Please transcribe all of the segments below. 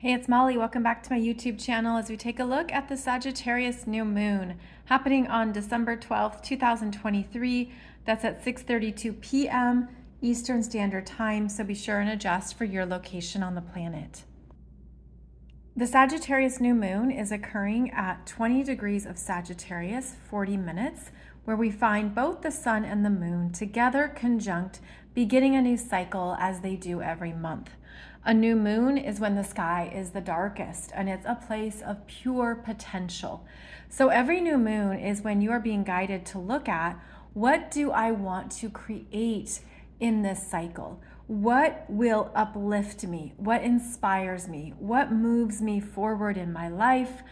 Hey, it's Molly. Welcome back to my YouTube channel as we take a look at the Sagittarius New Moon happening on December 12th, 2023. That's at 6:32 p.m. Eastern Standard Time, so be sure and adjust for your location on the planet. The Sagittarius New Moon is occurring at 20 degrees of Sagittarius, 40 minutes, where we find both the Sun and the Moon together conjunct, beginning a new cycle as they do every month. A new moon is when the sky is the darkest, and it's a place of pure potential. So every new moon is when you are being guided to look at, what do I want to create in this cycle? What will uplift me? What inspires me? What moves me forward in my life?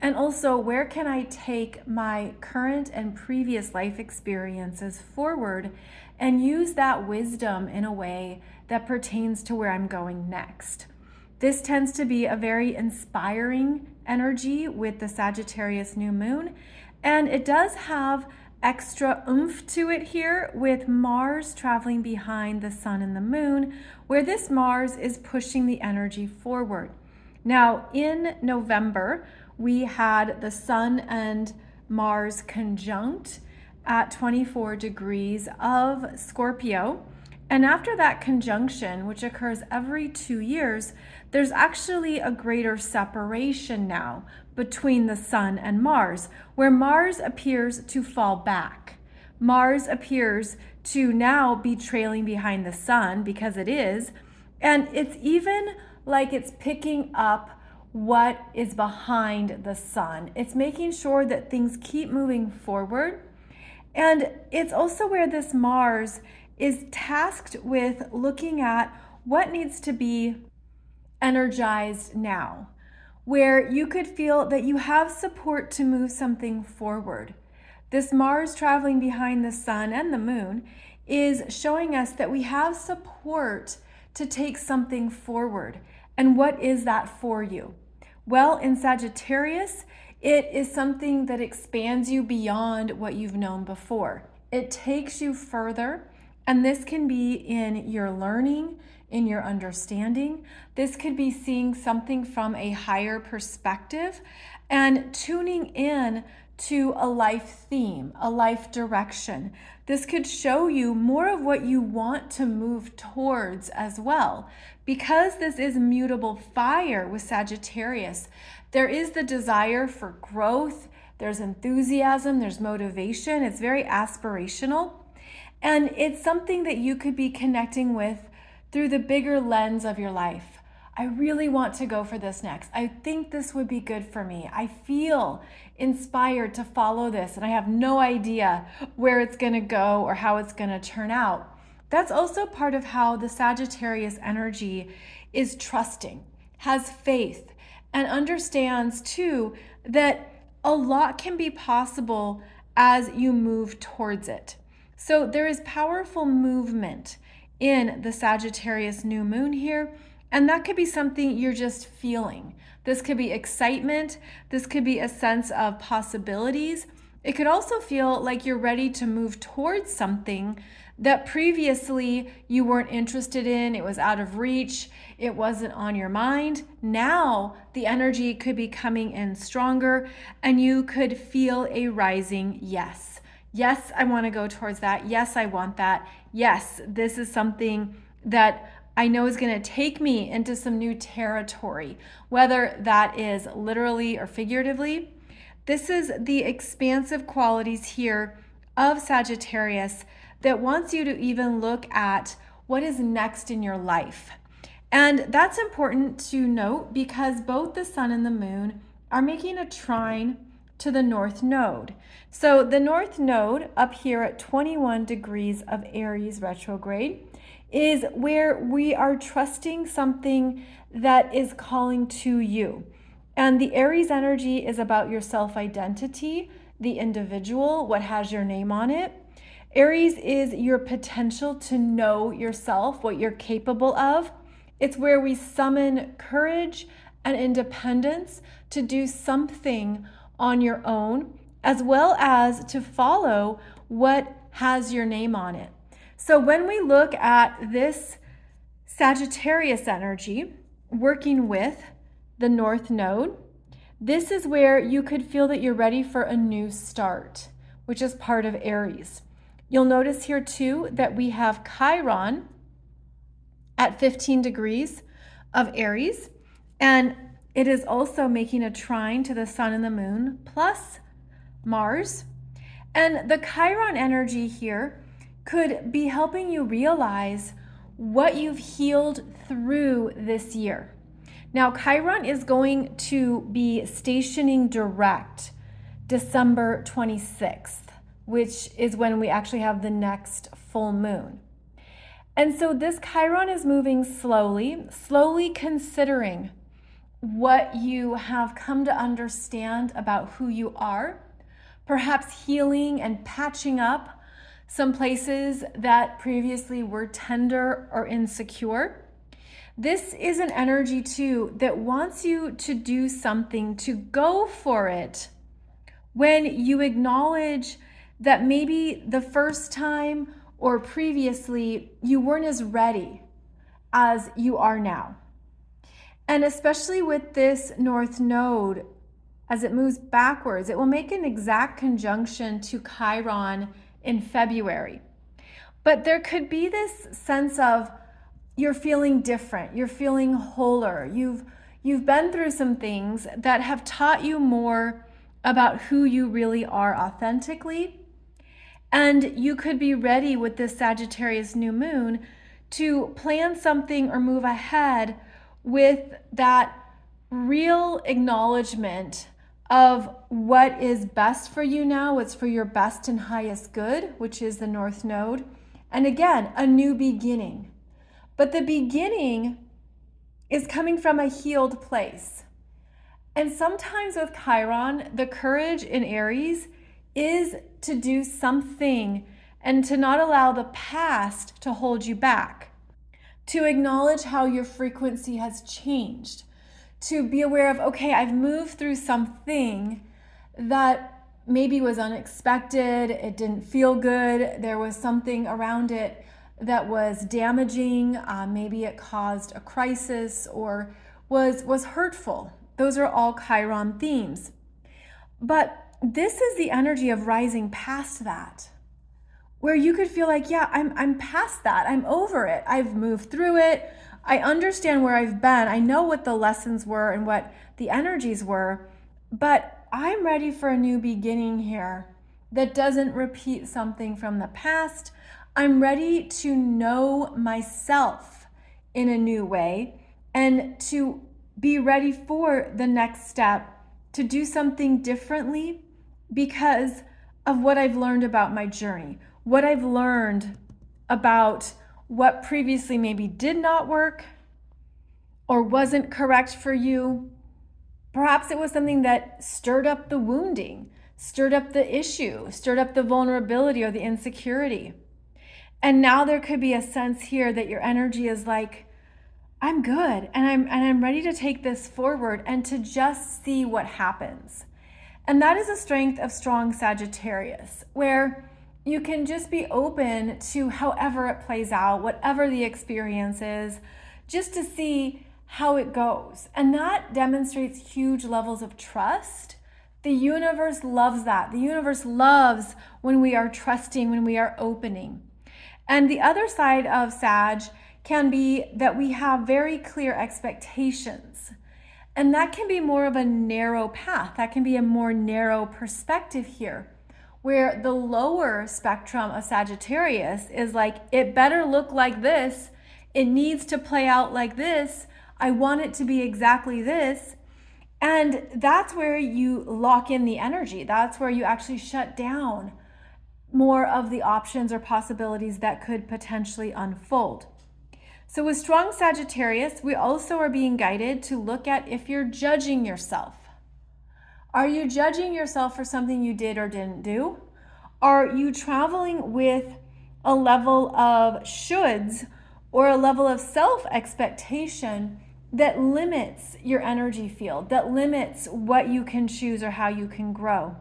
And also, where can I take my current and previous life experiences forward and use that wisdom in a way that pertains to where I'm going next? This tends to be a very inspiring energy with the Sagittarius New Moon, and it does have extra oomph to it here with Mars traveling behind the Sun and the Moon, where this Mars is pushing the energy forward. Now, in November, we had the Sun and Mars conjunct at 24 degrees of Scorpio. And after that conjunction, which occurs every 2 years, there's actually a greater separation now between the Sun and Mars, where Mars appears to fall back. Mars appears to now be trailing behind the Sun, because it is, and it's even like it's picking up what is behind the Sun. It's making sure that things keep moving forward. And it's also where this Mars is tasked with looking at what needs to be energized now, where you could feel that you have support to move something forward. This Mars traveling behind the Sun and the Moon is showing us that we have support to take something forward. And what is that for you? Well, in Sagittarius, it is something that expands you beyond what you've known before. It takes you further, and this can be in your learning, in your understanding. This could be seeing something from a higher perspective and tuning in to a life theme, a life direction. This could show you more of what you want to move towards as well. Because this is mutable fire with Sagittarius, there is the desire for growth, there's enthusiasm, there's motivation, it's very aspirational. And it's something that you could be connecting with through the bigger lens of your life. I really want to go for this next. I think this would be good for me. I feel inspired to follow this, and I have no idea where it's going to go or how it's going to turn out. That's also part of how the Sagittarius energy is trusting, has faith, and understands too that a lot can be possible as you move towards it. So there is powerful movement in the Sagittarius New Moon here, and that could be something you're just feeling. This could be excitement. This could be a sense of possibilities. It could also feel like you're ready to move towards something that previously you weren't interested in. It was out of reach. It wasn't on your mind. Now the energy could be coming in stronger, and you could feel a rising yes. Yes, I want to go towards that. Yes, I want that. Yes, this is something that I know is going to take me into some new territory, whether that is literally or figuratively. This is the expansive qualities here of Sagittarius that wants you to even look at what is next in your life. And that's important to note because both the Sun and the Moon are making a trine to the North Node. So the North Node up here at 21 degrees of Aries retrograde is where we are trusting something that is calling to you. And the Aries energy is about your self-identity, the individual, what has your name on it. Aries is your potential to know yourself, what you're capable of. It's where we summon courage and independence to do something on your own, as well as to follow what has your name on it. So when we look at this Sagittarius energy working with the North Node. This is where you could feel that you're ready for a new start, which is part of Aries. You'll notice here too that we have Chiron at 15 degrees of Aries, and it is also making a trine to the sun and the moon plus Mars. And the Chiron energy here could be helping you realize what you've healed through this year. Now, Chiron is going to be stationing direct December 26th, which is when we actually have the next full moon. And so this Chiron is moving slowly considering what you have come to understand about who you are, perhaps healing and patching up some places that previously were tender or insecure. This is an energy too that wants you to do something, to go for it when you acknowledge that maybe the first time or previously you weren't as ready as you are now. And especially with this North Node, as it moves backwards, it will make an exact conjunction to Chiron in February. But there could be this sense of you're feeling different, you're feeling wholer, you've been through some things that have taught you more about who you really are authentically. And you could be ready with this Sagittarius new moon to plan something or move ahead with that real acknowledgement of what is best for you now, what's for your best and highest good, which is the North Node. And again, a new beginning. But the beginning is coming from a healed place. And sometimes with Chiron, the courage in Aries is to do something and to not allow the past to hold you back, to acknowledge how your frequency has changed, to be aware of, okay, I've moved through something that maybe was unexpected, it didn't feel good, there was something around it that was damaging, maybe it caused a crisis or was hurtful. Those are all Chiron themes. But this is the energy of rising past that, where you could feel like, yeah, I'm past that. I'm over it. I've moved through it. I understand where I've been. I know what the lessons were and what the energies were, but I'm ready for a new beginning here that doesn't repeat something from the past. I'm ready to know myself in a new way and to be ready for the next step, to do something differently because of what I've learned about my journey, what I've learned about what previously maybe did not work or wasn't correct for you. Perhaps it was something that stirred up the wounding, stirred up the issue, stirred up the vulnerability or the insecurity. And now there could be a sense here that your energy is like, I'm good and I'm ready to take this forward and to just see what happens. And that is a strength of strong Sagittarius, where you can just be open to however it plays out, whatever the experience is, just to see how it goes. And that demonstrates huge levels of trust. The universe loves that. The universe loves when we are trusting, when we are opening. And the other side of Sag can be that we have very clear expectations. And that can be more of a narrow path. That can be a more narrow perspective here, where the lower spectrum of Sagittarius is like, it better look like this. It needs to play out like this. I want it to be exactly this. And that's where you lock in the energy. That's where you actually shut down more of the options or possibilities that could potentially unfold. So with strong Sagittarius, we also are being guided to look at if you're judging yourself. Are you judging yourself for something you did or didn't do? Are you traveling with a level of shoulds or a level of self-expectation that limits your energy field, that limits what you can choose or how you can grow?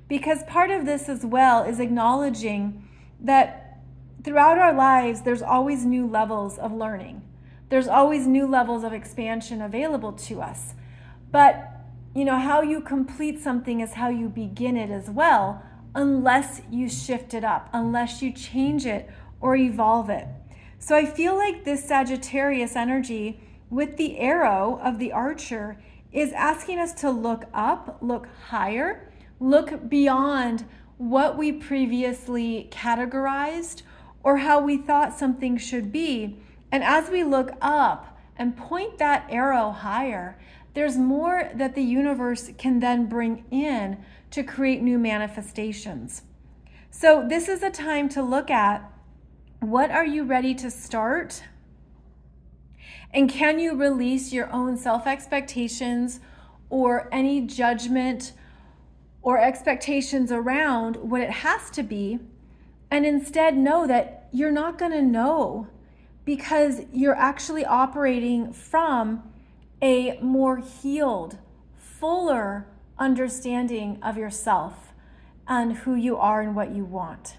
Because part of this as well is acknowledging that throughout our lives, there's always new levels of learning. There's always new levels of expansion available to us. But, you know, how you complete something is how you begin it as well, unless you shift it up, unless you change it or evolve it. So I feel like this Sagittarius energy with the arrow of the archer is asking us to look up, look higher, look beyond what we previously categorized or how we thought something should be. And as we look up and point that arrow higher, there's more that the universe can then bring in to create new manifestations. So this is a time to look at, what are you ready to start? And can you release your own self-expectations or any judgment or expectations around what it has to be, and instead know that you're not going to know, because you're actually operating from a more healed, fuller understanding of yourself and who you are and what you want.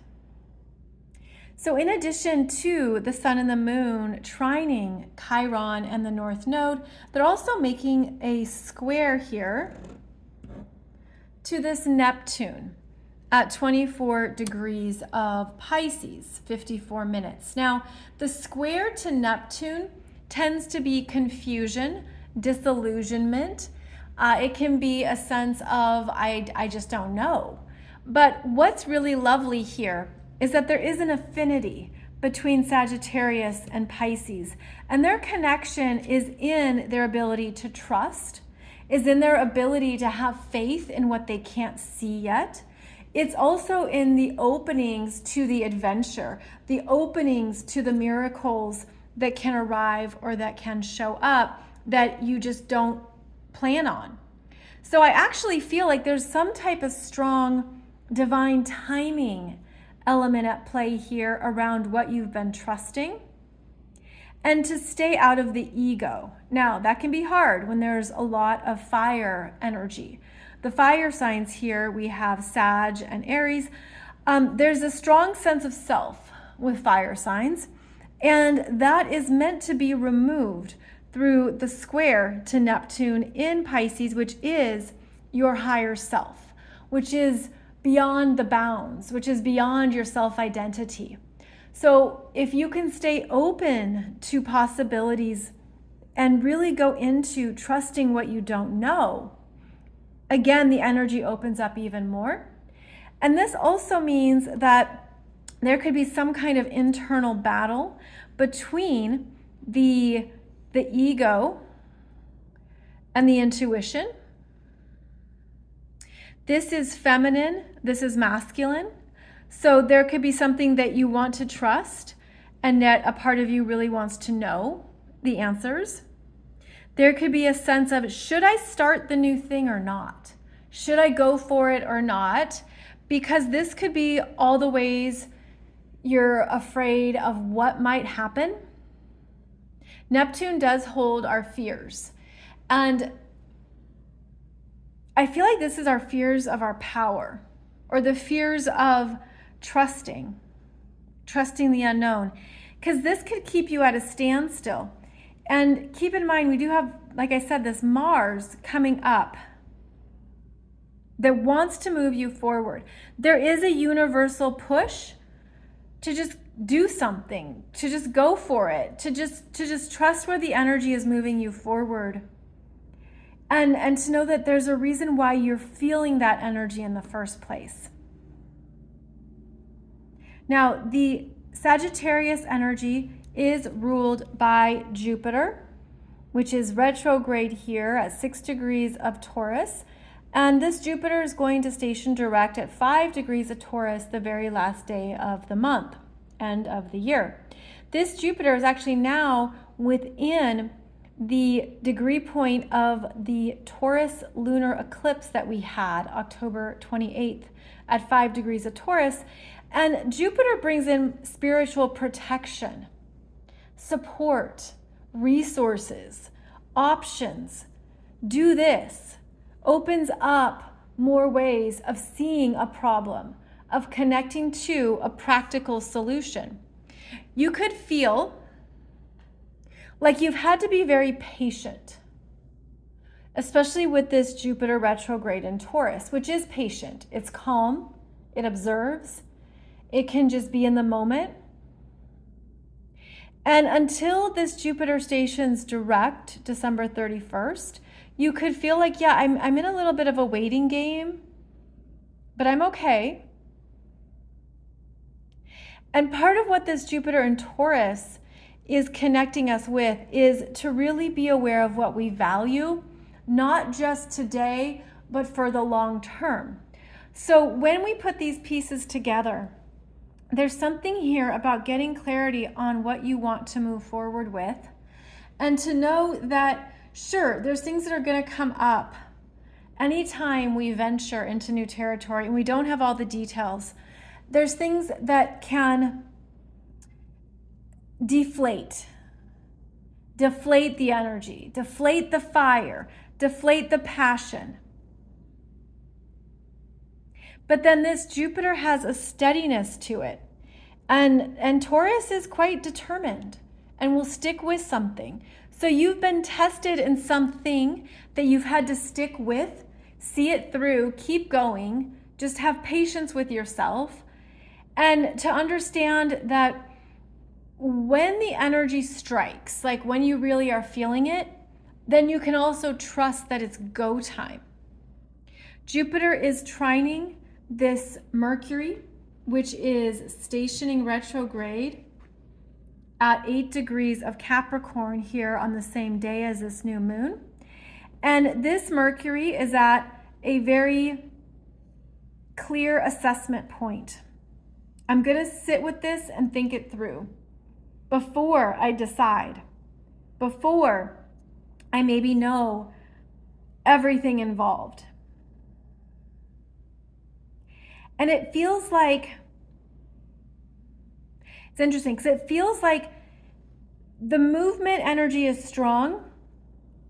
So in addition to the sun and the moon trining Chiron and the North Node, they're also making a square here to this Neptune at 24 degrees of Pisces, 54 minutes. Now, the square to Neptune tends to be confusion, disillusionment. It can be a sense of, I just don't know. But what's really lovely here is that there is an affinity between Sagittarius and Pisces, and their connection is in their ability to trust, is in their ability to have faith in what they can't see yet. It's also in the openings to the adventure, the openings to the miracles that can arrive or that can show up that you just don't plan on. So I actually feel like there's some type of strong divine timing element at play here around what you've been trusting, and to stay out of the ego. Now, that can be hard when there's a lot of fire energy. The fire signs here, we have Sag and Aries. There's a strong sense of self with fire signs, and that is meant to be removed through the square to Neptune in Pisces, which is your higher self, which is beyond the bounds, which is beyond your self-identity. So if you can stay open to possibilities and really go into trusting what you don't know, again, the energy opens up even more. And this also means that there could be some kind of internal battle between the ego and the intuition. This is feminine, this is masculine. So there could be something that you want to trust and that a part of you really wants to know the answers. There could be a sense of, should I start the new thing or not? Should I go for it or not? Because this could be all the ways you're afraid of what might happen. Neptune does hold our fears. And I feel like this is our fears of our power, or the fears of trusting the unknown, because this could keep you at a standstill. And keep in mind, we do have, like I said, this Mars coming up that wants to move you forward. There is a universal push to just do something, to just go for it, to just trust where the energy is moving you forward. And to know that there's a reason why you're feeling that energy in the first place. Now, the Sagittarius energy is ruled by Jupiter, which is retrograde here at 6 degrees of Taurus. And this Jupiter is going to station direct at 5 degrees of Taurus the very last day of the month, end of the year. This Jupiter is actually now within the degree point of the Taurus lunar eclipse that we had October 28th at 5 degrees of Taurus. And Jupiter brings in spiritual protection, support, resources, options. Do this. Opens up more ways of seeing a problem, of connecting to a practical solution. You could feel like you've had to be very patient. especially with this Jupiter retrograde in Taurus, which is patient. It's calm, it observes, it can just be in the moment. And until this Jupiter stations direct December 31st, you could feel like, yeah, I'm in a little bit of a waiting game, but I'm okay. And part of what this Jupiter in Taurus is connecting us with is to really be aware of what we value, not just today, but for the long term. So when we put these pieces together, there's something here about getting clarity on what you want to move forward with, and to know that, sure, there's things that are going to come up anytime we venture into new territory and we don't have all the details. There's things that can deflate the energy, deflate the fire, deflate the passion. But then this Jupiter has a steadiness to it. And Taurus is quite determined and will stick with something. So you've been tested in something that you've had to stick with, see it through, keep going, just have patience with yourself. And to understand that when the energy strikes, like when you really are feeling it, then you can also trust that it's go time. Jupiter is trining this Mercury, which is stationing retrograde at 8 degrees of Capricorn here on the same day as this new moon. And this Mercury is at a very clear assessment point. I'm going to sit with this and think it through before I decide, before I maybe know everything involved. And it feels like, it's interesting because it feels like the movement energy is strong,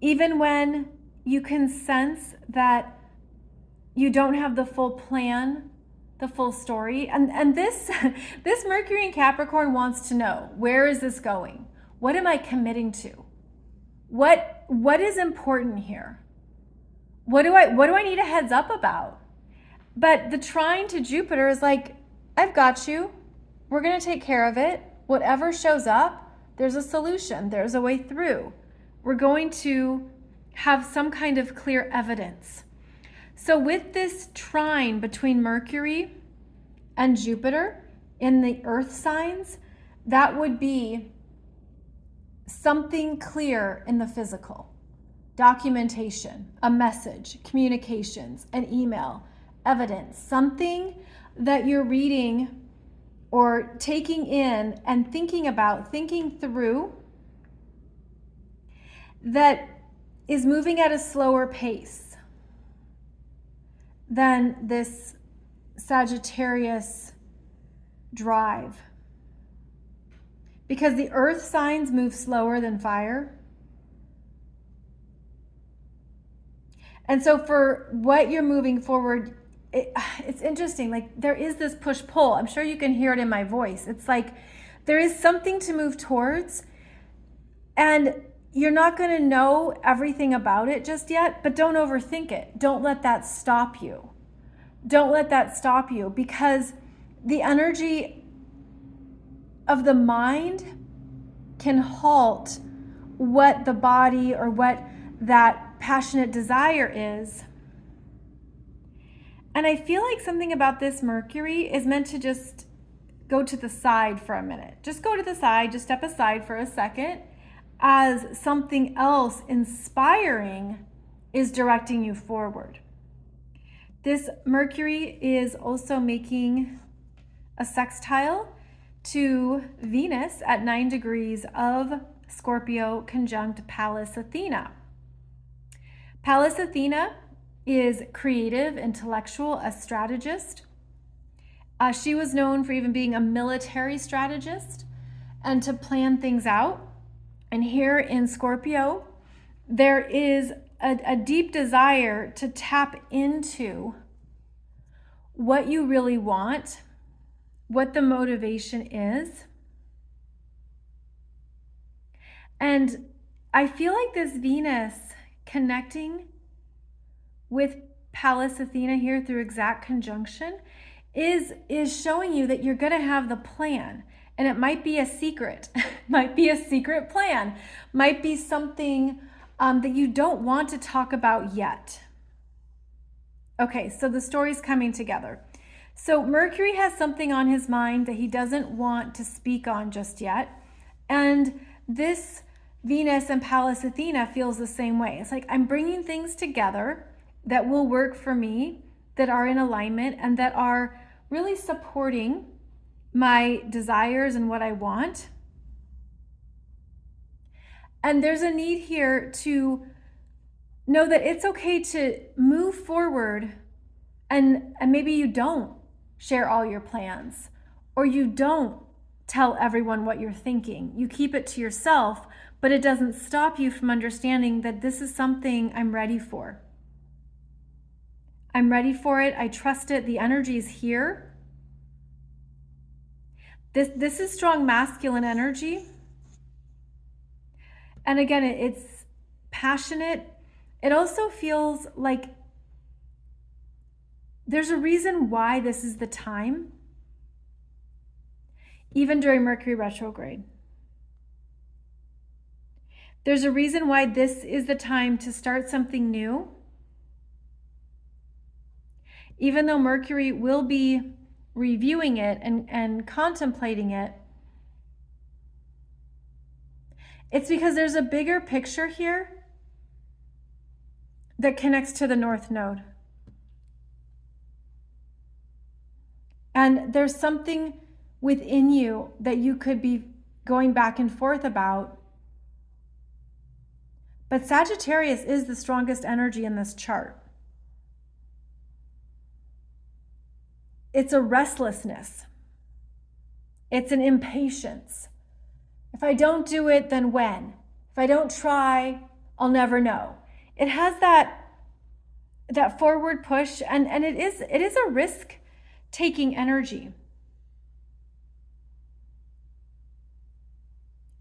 even when you can sense that you don't have the full plan, the full story. And this Mercury in Capricorn wants to know, where is this going? What am I committing to? What is important here? What do I need a heads up about? But the trine to Jupiter is like, I've got you. We're going to take care of it. Whatever shows up, there's a solution. There's a way through. We're going to have some kind of clear evidence. So with this trine between Mercury and Jupiter in the earth signs, that would be something clear in the physical. Documentation, a message, communications, an email, evidence, something that you're reading or taking in and thinking about, thinking through, that is moving at a slower pace than this Sagittarius drive. Because the earth signs move slower than fire. And so for what you're moving forward, it's interesting. Like there is this push-pull. I'm sure you can hear it in my voice. It's like there is something to move towards, and you're not going to know everything about it just yet, but don't overthink it. Don't let that stop you. Don't let that stop you, because the energy of the mind can halt what the body or what that passionate desire is. And I feel like something about this Mercury is meant to just go to the side for a minute. Just go to the side, just step aside for a second, as something else inspiring is directing you forward. This Mercury is also making a sextile to Venus at 9 degrees of Scorpio conjunct Pallas Athena. Pallas Athena is creative, intellectual, a strategist. She was known for even being a military strategist and to plan things out. And here in Scorpio, there is a deep desire to tap into what you really want, what the motivation is. And I feel like this Venus connecting with Pallas Athena here through exact conjunction is showing you that you're going to have the plan, and it might be a secret, might be a secret plan, might be something that you don't want to talk about yet. Okay, so the story's coming together. So Mercury has something on his mind that he doesn't want to speak on just yet, and this Venus and Pallas Athena feels the same way. It's like, I'm bringing things together that will work for me, that are in alignment, and that are really supporting my desires and what I want. And there's a need here to know that it's okay to move forward, and maybe you don't share all your plans, or you don't tell everyone what you're thinking. You keep it to yourself, but it doesn't stop you from understanding that this is something I'm ready for. I'm ready for it. I trust it. The energy is here. This is strong masculine energy. And again, it's passionate. It also feels like there's a reason why this is the time, even during Mercury retrograde. There's a reason why this is the time to start something new. Even though Mercury will be reviewing it and contemplating it, it's because there's a bigger picture here that connects to the North Node. And there's something within you that you could be going back and forth about. But Sagittarius is the strongest energy in this chart. It's a restlessness. It's an impatience. If I don't do it, then when? If I don't try, I'll never know. It has that forward push, and it is a risk-taking energy.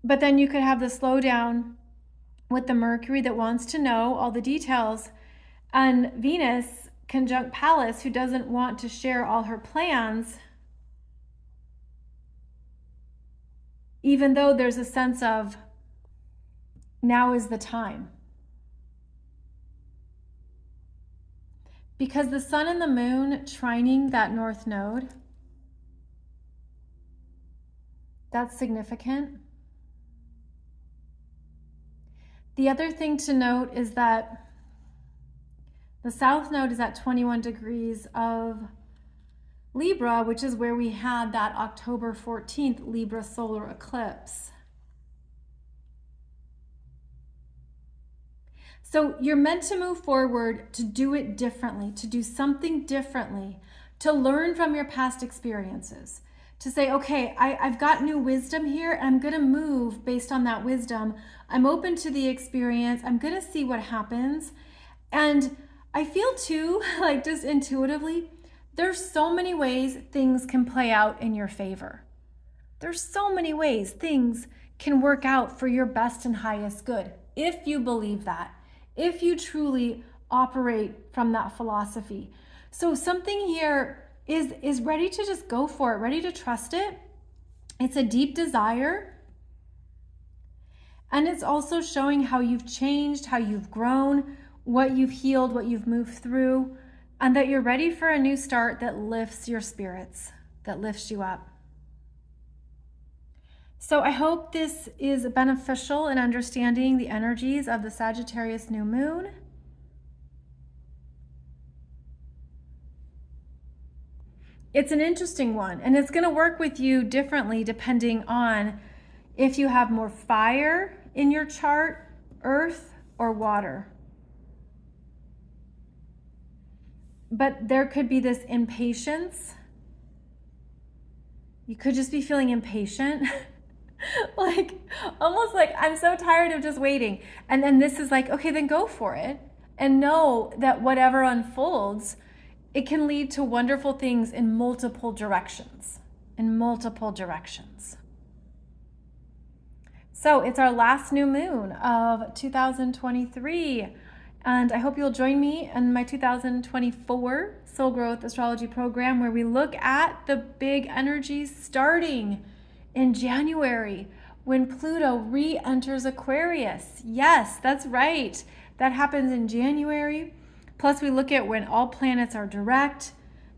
But then you could have the slowdown with the Mercury that wants to know all the details, and Venus conjunct Pallas, who doesn't want to share all her plans, even though there's a sense of now is the time. Because the sun and the moon trining that North Node, that's significant. The other thing to note is that the South Node is at 21 degrees of Libra, which is where we had that October 14th Libra solar eclipse. So you're meant to move forward, to do it differently, to do something differently, to learn from your past experiences, to say, okay, I've got new wisdom here, and I'm going to move based on that wisdom. I'm open to the experience. I'm going to see what happens. And I feel too, like just intuitively, there's so many ways things can play out in your favor. There's so many ways things can work out for your best and highest good, if you believe that, if you truly operate from that philosophy. So something here is ready to just go for it, ready to trust it. It's a deep desire. And it's also showing how you've changed, how you've grown, what you've healed, what you've moved through, and that you're ready for a new start that lifts your spirits, that lifts you up. So I hope this is beneficial in understanding the energies of the Sagittarius New Moon. It's an interesting one, and it's going to work with you differently depending on if you have more fire in your chart, earth, or water. But there could be this impatience. You could just be feeling impatient. Like, almost like, I'm so tired of just waiting. And then this is like, okay, then go for it. And know that whatever unfolds, it can lead to wonderful things in multiple directions. So it's our last new moon of 2023. And I hope you'll join me in my 2024 Soul Growth Astrology program, where we look at the big energies starting in January when Pluto re-enters Aquarius. Yes, that's right. That happens in January. Plus, we look at when all planets are direct,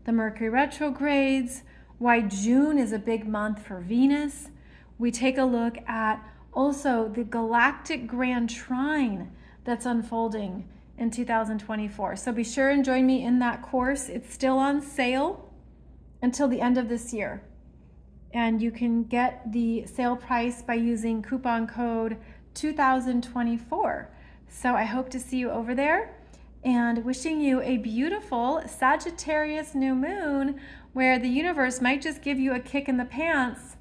the Mercury retrogrades, why June is a big month for Venus. We take a look at also the galactic grand trine that's unfolding in 2024. So be sure and join me in that course. It's still on sale until the end of this year. And you can get the sale price by using coupon code 2024. So I hope to see you over there, and wishing you a beautiful Sagittarius new moon where the universe might just give you a kick in the pants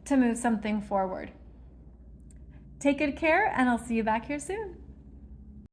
to move something forward. Take good care, and I'll see you back here soon.